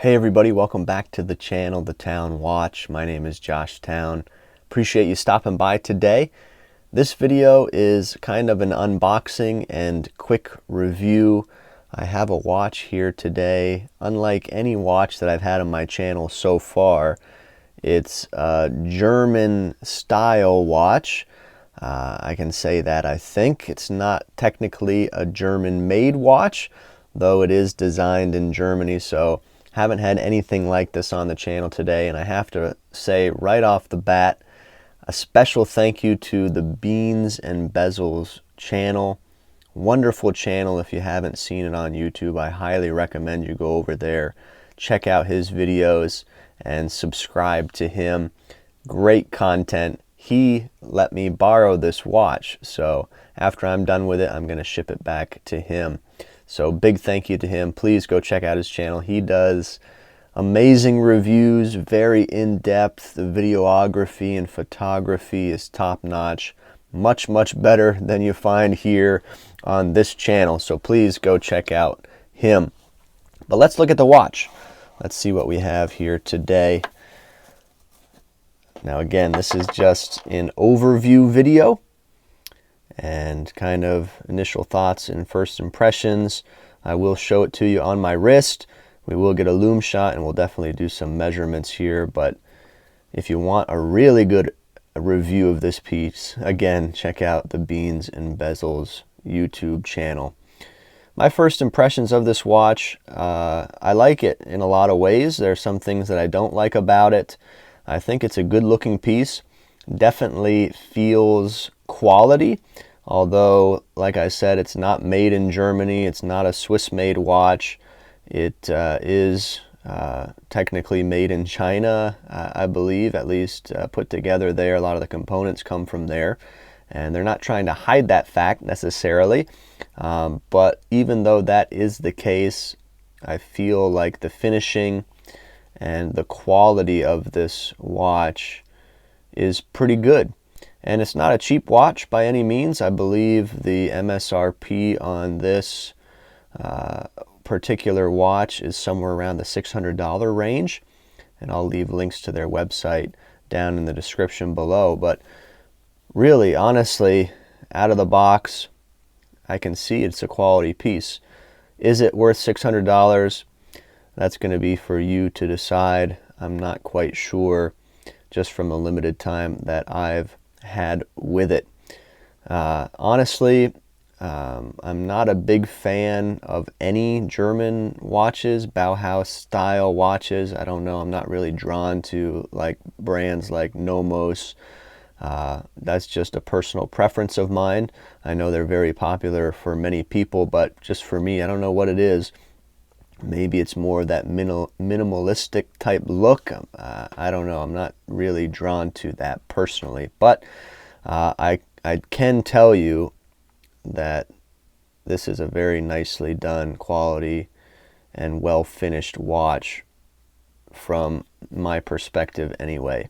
Hey everybody, welcome back to the channel, The Town Watch. My name is Josh Town. Appreciate you stopping by today. This video is kind of an unboxing and quick review. I have a watch here today, unlike any watch that I've had on my channel so far. It's a German style watch. I can say that I think. It's not technically a German made watch, though it is designed in Germany, so haven't had anything like this on the channel today, and I have to say right off the bat, a special thank you to the Beans and Bezels channel. Wonderful channel. If you haven't seen it on YouTube, I highly recommend you go over there, check out his videos, and subscribe to him. Great content. He let me borrow this watch, so after I'm done with it, I'm going to ship it back to him. So big thank you to him. Please go check out his channel. He does amazing reviews, very in-depth. The videography and photography is top-notch. Much better than you find here on this channel. So please go check out him. But let's look at the watch. Let's see what we have here today. Now again, this is just an overview video and kind of initial thoughts and first impressions. I will show it to you on my wrist. We will get a loom shot and we'll definitely do some measurements here, but if you want a really good review of this piece, again, check out the Beans and Bezels YouTube channel. My first impressions of this watch, I like it in a lot of ways. There are some things that I don't like about it. I think it's a good looking piece. Definitely feels quality. Although, like I said, it's not made in Germany. It's not a Swiss-made watch. It is technically made in China, I believe, at least put together there. A lot of the components come from there. And they're not trying to hide that fact necessarily. But even though that is the case, I feel like the finishing and the quality of this watch is pretty good. And it's not a cheap watch by any means. I believe the MSRP on this particular watch is somewhere around the $600 range. And I'll leave links to their website down in the description below. But really, honestly, out of the box, I can see it's a quality piece. Is it worth $600? That's going to be for you to decide. I'm not quite sure, just from the limited time that I've had with it. Honestly, I'm not a big fan of any German watches, Bauhaus style watches. I don't know, I'm not really drawn to like brands like Nomos. That's just a personal preference of mine. I know they're very popular for many people, but just for me, I don't know what it is. Maybe it's more that minimalistic type look. I don't know. I'm not really drawn to that personally. But I can tell you that this is a very nicely done, quality, and well-finished watch from my perspective anyway.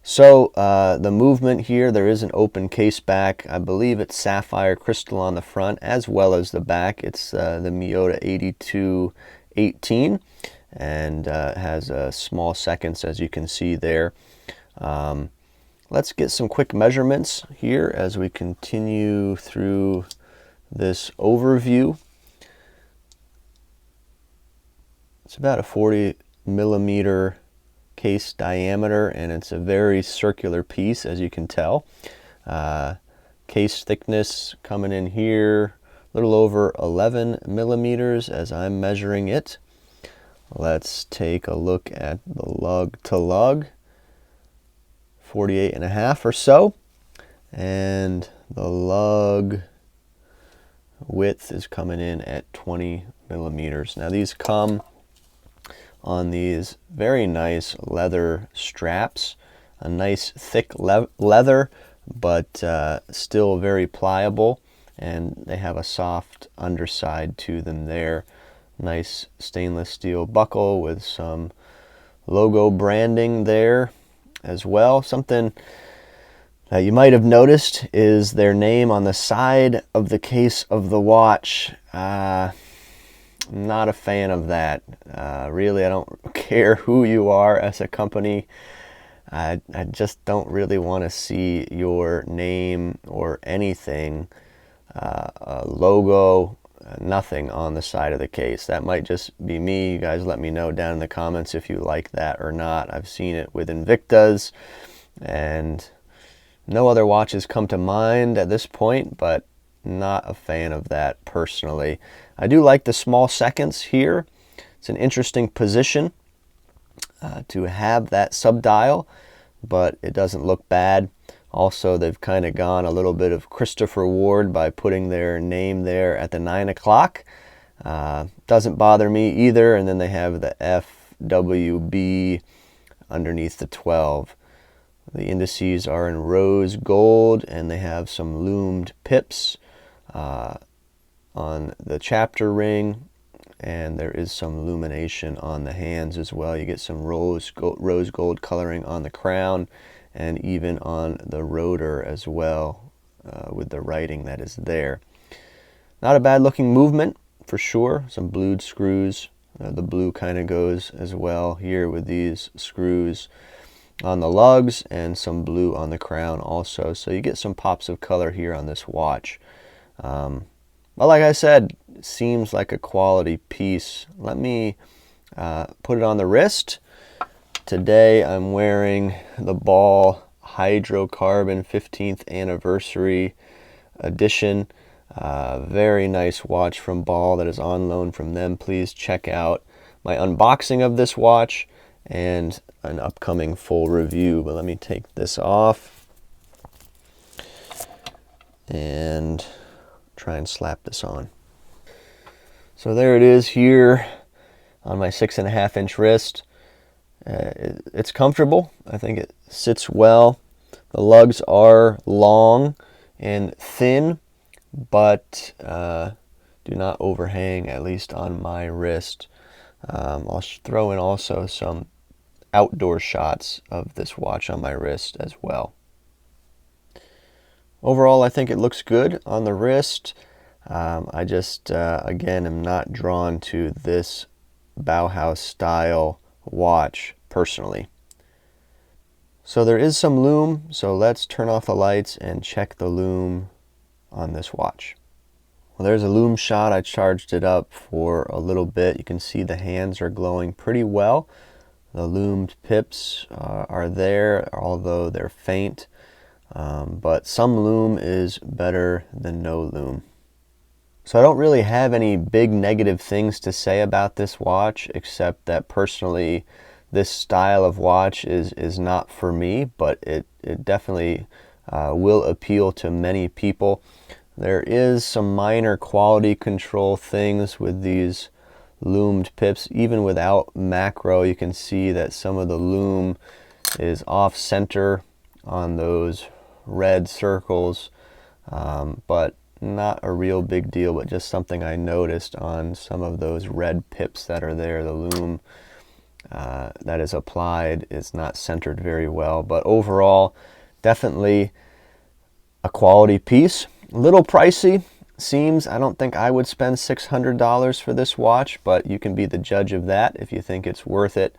So the movement here, there is an open case back. I believe it's sapphire crystal on the front as well as the back. It's the Miyota 8218 and has small seconds, as you can see there. Let's get some quick measurements here as we continue through this overview. It's about a 40 millimeter case diameter, and it's a very circular piece, as you can tell. Case thickness coming in here a little over 11 millimeters as I'm measuring it. Let's take a look at the lug to lug, 48.5 or so, and the lug width is coming in at 20 millimeters. Now these come on these very nice leather straps, a nice thick leather, but still very pliable, and they have a soft underside to them there. Nice stainless steel buckle with some logo branding there as well. Something that you might have noticed is their name on the side of the case of the watch. Not a fan of that. Really, I don't care who you are as a company. I just don't really want to see your name or anything, a logo, nothing on the side of the case. That might just be me. You guys let me know down in the comments if you like that or not. I've seen it with Invictas, and no other watches come to mind at this point, but not a fan of that personally. I do like the small seconds here. It's an interesting position to have that subdial, but it doesn't look bad. Also, they've kind of gone a little bit of Christopher Ward by putting their name there at the 9 o'clock. Doesn't bother me either. And then they have the FWB underneath the 12. The indices are in rose gold, and they have some loomed pips on the chapter ring, and there is some illumination on the hands as well. You get some rose gold coloring on the crown and even on the rotor as well, with the writing that is there. Not a bad looking movement for sure. Some blued screws. The blue kind of goes as well here with these screws on the lugs, and some blue on the crown also. So you get some pops of color here on this watch. But like I said, it seems like a quality piece. Let me put it on the wrist. Today I'm wearing the Ball Hydrocarbon 15th Anniversary Edition. Very nice watch from Ball that is on loan from them. Please check out my unboxing of this watch and an upcoming full review. But let me take this off and try and slap this on. So there it is here on my 6.5-inch wrist. It's comfortable. I think it sits well. The lugs are long and thin, but do not overhang, at least on my wrist. I'll throw in also some outdoor shots of this watch on my wrist as well. Overall, I think it looks good on the wrist. I just, again, am not drawn to this Bauhaus style watch personally. So there is some lume, so let's turn off the lights and check the lume on this watch. Well, there's a lume shot. I charged it up for a little bit. You can see the hands are glowing pretty well. The loomed pips are there, although they're faint. But some lume is better than no lume. So I don't really have any big negative things to say about this watch, except that personally this style of watch is not for me, but it definitely will appeal to many people. There is some minor quality control things with these loomed pips. Even without macro, you can see that some of the lume is off center on those red circles, but not a real big deal, but just something I noticed on some of those red pips that are there. The lume that is applied is not centered very well, but overall definitely a quality piece. A little pricey, seems. I don't think I would spend $600 for this watch, but you can be the judge of that if you think it's worth it.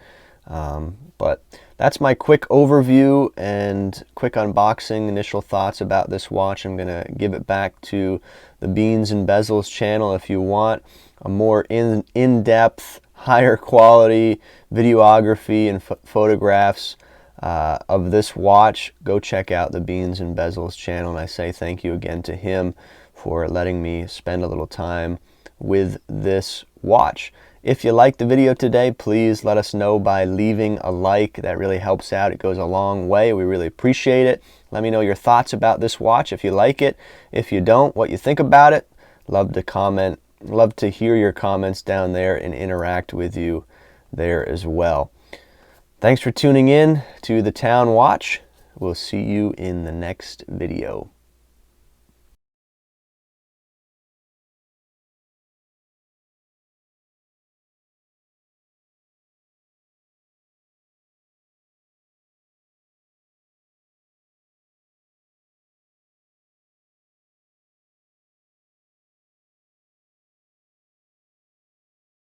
But that's my quick overview and quick unboxing, initial thoughts about this watch. I'm going to give it back to the Beans and Bezels channel. If you want a more in-depth, higher quality videography and photographs of this watch, go check out the Beans and Bezels channel. And I say thank you again to him for letting me spend a little time with this watch. If you liked the video today, please let us know by leaving a like. That really helps out. It goes a long way. We really appreciate it. Let me know your thoughts about this watch, if you like it. If you don't, what you think about it. Love to comment. Love to hear your comments down there and interact with you there as well. Thanks for tuning in to The Town Watch. We'll see you in the next video.